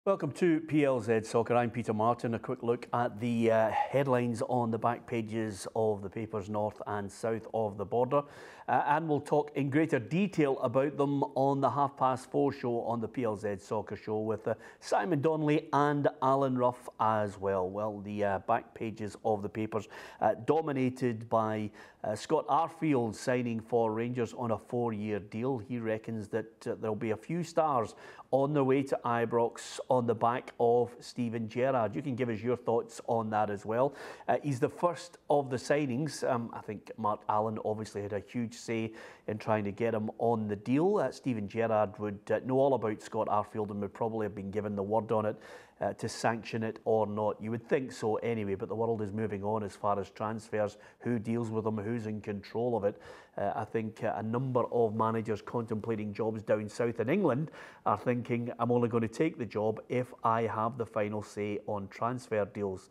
Welcome to PLZ Soccer. I'm Peter Martin. A quick look at the headlines on the back pages of the papers north and south of the border. And we'll talk in greater detail about them on the 4:30 show on the PLZ Soccer Show with Simon Donnelly and Alan Ruff as well. Well, the back pages of the papers dominated by Scott Arfield signing for Rangers on a 4-year deal. He reckons that there'll be a few stars on their way to Ibrox on the back of Steven Gerrard. You can give us your thoughts on that as well. He's the first of the signings. I think Mark Allen obviously had a huge say in trying to get him on the deal. Steven Gerrard would know all about Scott Arfield and would probably have been given the word on it to sanction it or not. You would think so anyway, but the world is moving on as far as transfers, who deals with them, who's in control of it. I think a number of managers contemplating jobs down south in England are thinking, I'm only going to take the job if I have the final say on transfer deals.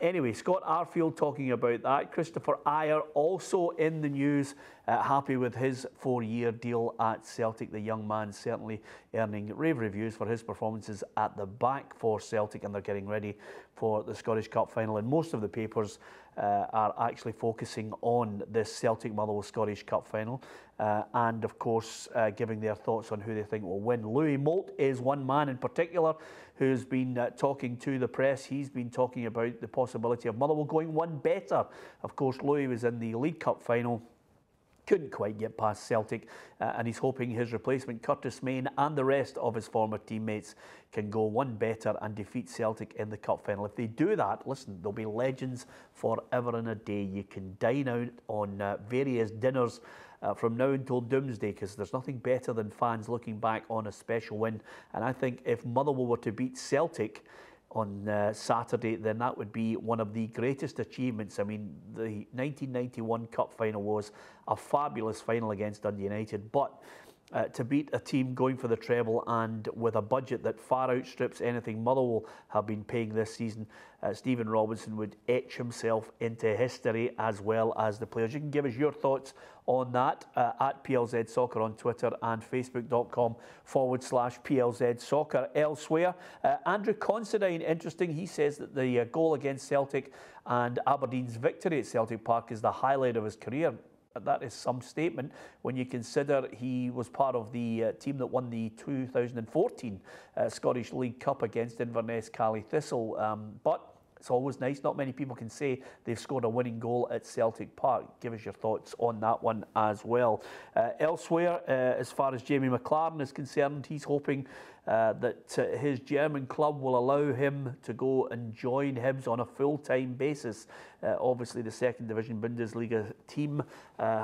Anyway, Scott Arfield talking about that. Christopher Ajer also in the news, happy with his 4-year deal at Celtic. The young man certainly earning rave reviews for his performances at the back for Celtic, and they're getting ready for the Scottish Cup final. And most of the papers are actually focusing on this Celtic-Motherwell Scottish Cup final and, of course, giving their thoughts on who they think will win. Louis Moult is one man in particular who's been talking to the press. He's been talking about the possibility of Motherwell going one better. Of course, Louis was in the League Cup final, couldn't quite get past Celtic, and he's hoping his replacement Curtis Main and the rest of his former teammates can go one better and defeat Celtic in the cup final. If they do that, listen, they'll be legends forever and a day. You can dine out on various dinners from now until doomsday, because there's nothing better than fans looking back on a special win. And I think if Motherwell were to beat Celtic on Saturday, then that would be one of the greatest achievements. I mean, the 1991 Cup final was a fabulous final against Dundee United, but to beat a team going for the treble and with a budget that far outstrips anything Motherwell have been paying this season, Stephen Robinson would etch himself into history as well as the players. You can give us your thoughts on that at PLZ Soccer on Twitter and Facebook.com/PLZ Soccer. Elsewhere, Andrew Considine, interesting. He says that the goal against Celtic and Aberdeen's victory at Celtic Park is the highlight of his career. That is some statement when you consider he was part of the team that won the 2014 Scottish League Cup against Inverness Cally Thistle. But it's always nice. Not many people can say they've scored a winning goal at Celtic Park. Give us your thoughts on that one as well. Elsewhere, as far as Jamie McLaren is concerned, he's hoping that his German club will allow him to go and join Hibs on a full-time basis. Obviously, the second division Bundesliga team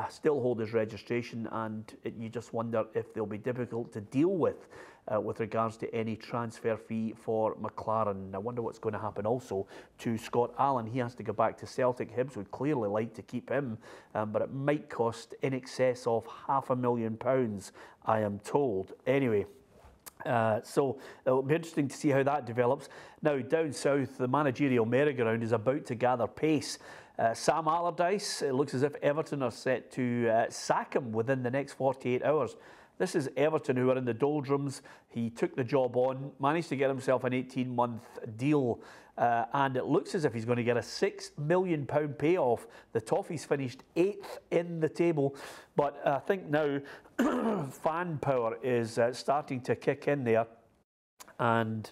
still hold his registration, and you just wonder if they'll be difficult to deal with regards to any transfer fee for McLaren. I wonder what's going to happen also to Scott Allen. He has to go back to Celtic. Hibs would clearly like to keep him, but it might cost in excess of £500,000, I am told. Anyway, so it'll be interesting to see how that develops. Now, down south, the managerial merry-go-round is about to gather pace. Sam Allardyce, it looks as if Everton are set to sack him within the next 48 hours. This is Everton, who are in the doldrums. He took the job on, managed to get himself an 18-month deal, and it looks as if he's going to get a £6 million payoff. The Toffees finished 8th in the table, but I think now fan power is starting to kick in there, and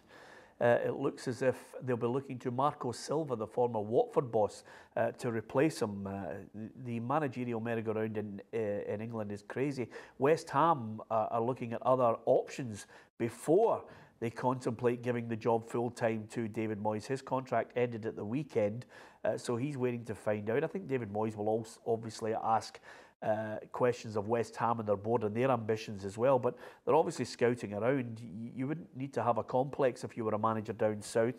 it looks as if they'll be looking to Marco Silva, the former Watford boss, to replace him. The managerial merry-go-round in England is crazy. West Ham are looking at other options before they contemplate giving the job full-time to David Moyes. His contract ended at the weekend, so he's waiting to find out. I think David Moyes will also obviously ask questions of West Ham and their board and their ambitions as well, but they're obviously scouting around. You wouldn't need to have a complex if you were a manager down south.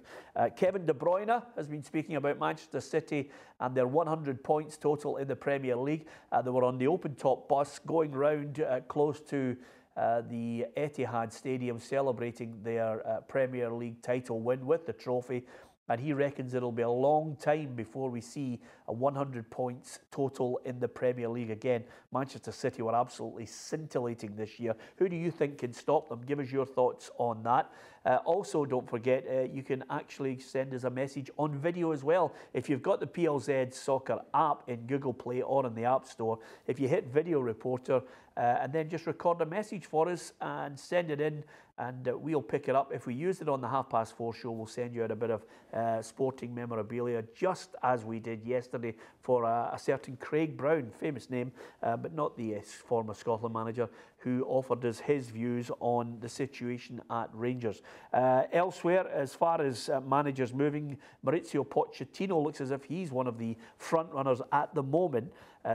Kevin De Bruyne has been speaking about Manchester City and their 100 points total in the Premier League. They were on the open-top bus going round close to the Etihad Stadium celebrating their Premier League title win with the trophy. And he reckons it'll be a long time before we see a 100 points total in the Premier League again. Manchester City were absolutely scintillating this year. Who do you think can stop them? Give us your thoughts on that. Also, don't forget, you can actually send us a message on video as well. If you've got the PLZ Soccer app in Google Play or in the App Store, if you hit Video Reporter and then just record a message for us and send it in, and we'll pick it up. If we use it on the 4:30 show, we'll send you out a bit of sporting memorabilia, just as we did yesterday for a certain Craig Brown, famous name, but not the former Scotland manager, who offered us his views on the situation at Rangers. Elsewhere, as far as managers moving, Maurizio Pochettino looks as if he's one of the front runners at the moment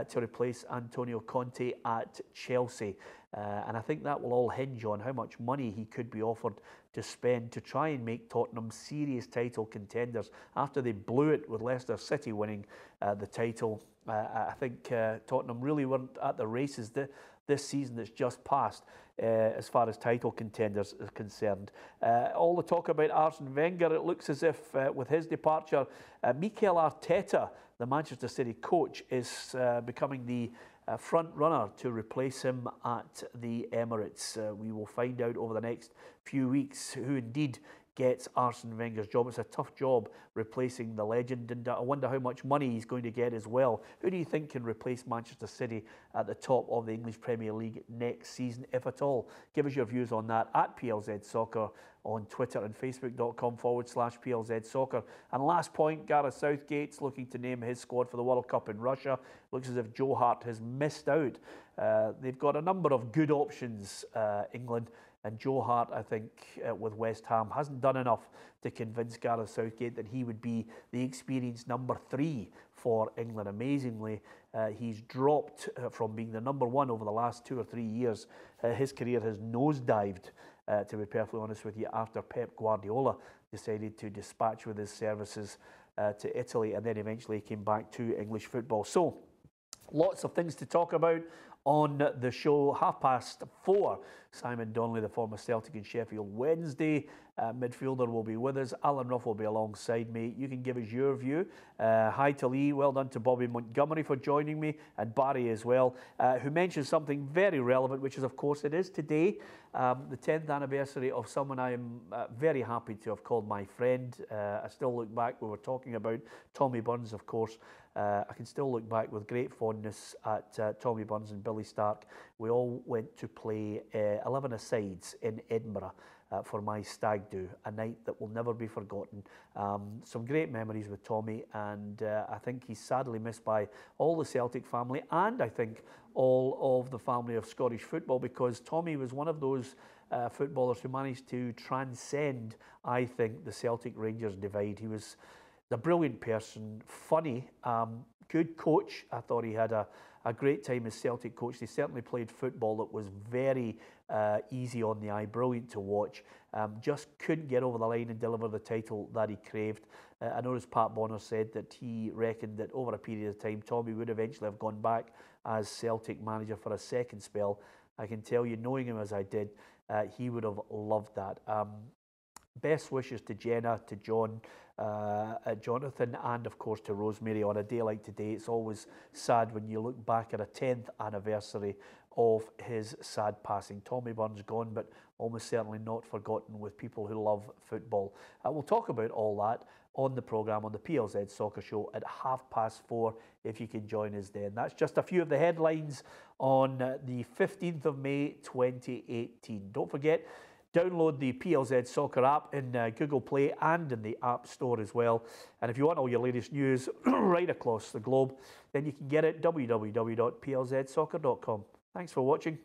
to replace Antonio Conte at Chelsea. And I think that will all hinge on how much money he could be offered to spend to try and make Tottenham serious title contenders after they blew it with Leicester City winning the title. I think Tottenham really weren't at the races this season that's just passed as far as title contenders is concerned. All the talk about Arsene Wenger, it looks as if with his departure, Mikel Arteta, the Manchester City coach, is becoming the front runner to replace him at the Emirates. We will find out over the next few weeks who indeed gets Arsene Wenger's job. It's a tough job replacing the legend, and I wonder how much money he's going to get as well. Who do you think can replace Manchester City at the top of the English Premier League next season, if at all? Give us your views on that at PLZ Soccer on Twitter and Facebook.com/PLZ Soccer. And last point, Gareth Southgate's looking to name his squad for the World Cup in Russia. Looks as if Joe Hart has missed out. They've got a number of good options, England. And Joe Hart, I think, with West Ham, hasn't done enough to convince Gareth Southgate that he would be the experienced number 3 for England. Amazingly, he's dropped from being the number 1 over the last 2 or 3 years. His career has nosedived, to be perfectly honest with you, after Pep Guardiola decided to dispatch with his services to Italy, and then eventually came back to English football. So, lots of things to talk about on the show. 4:30. Simon Donnelly, the former Celtic and Sheffield Wednesday midfielder, will be with us. Alan Ruff will be alongside me. You can give us your view. Hi to Lee. Well done to Bobby Montgomery for joining me, and Barry as well, who mentioned something very relevant, which is, of course, it is today, the 10th anniversary of someone I am very happy to have called my friend. I still look back, we were talking about Tommy Burns, of course. I can still look back with great fondness at Tommy Burns and Billy Stark. We all went to play 11-a-sides in Edinburgh for my stag do, a night that will never be forgotten. Some great memories with Tommy, and I think he's sadly missed by all the Celtic family, and I think all of the family of Scottish football, because Tommy was one of those footballers who managed to transcend, I think, the Celtic Rangers divide. He was a brilliant person, funny, good coach. I thought he had a great time as Celtic coach. They certainly played football that was very easy on the eye, brilliant to watch. Just couldn't get over the line and deliver the title that he craved. I noticed Pat Bonner said that he reckoned that over a period of time, Tommy would eventually have gone back as Celtic manager for a second spell. I can tell you, knowing him as I did, he would have loved that. Best wishes to Jenna, to John, Jonathan, and of course to Rosemary on a day like today. It's always sad when you look back at a 10th anniversary of his sad passing. Tommy Burns gone, but almost certainly not forgotten with people who love football. We'll talk about all that on the programme, on the PLZ Soccer Show at 4:30, if you can join us then. That's just a few of the headlines on the 15th of May 2018. Don't forget, download the PLZ Soccer app in Google Play and in the App Store as well. And if you want all your latest news right across the globe, then you can get it at www.plzsoccer.com. Thanks for watching.